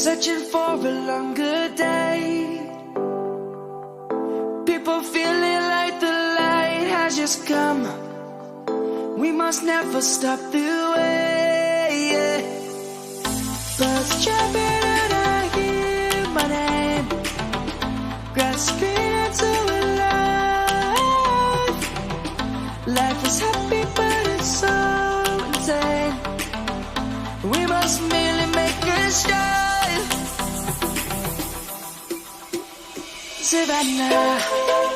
searching for a longer day. People feeling like the light has just come. We must never stop the way. Birds jumping and I hear my name, grasping into a life. Life is happy but it's so insane. We must merely make a start. Savannah.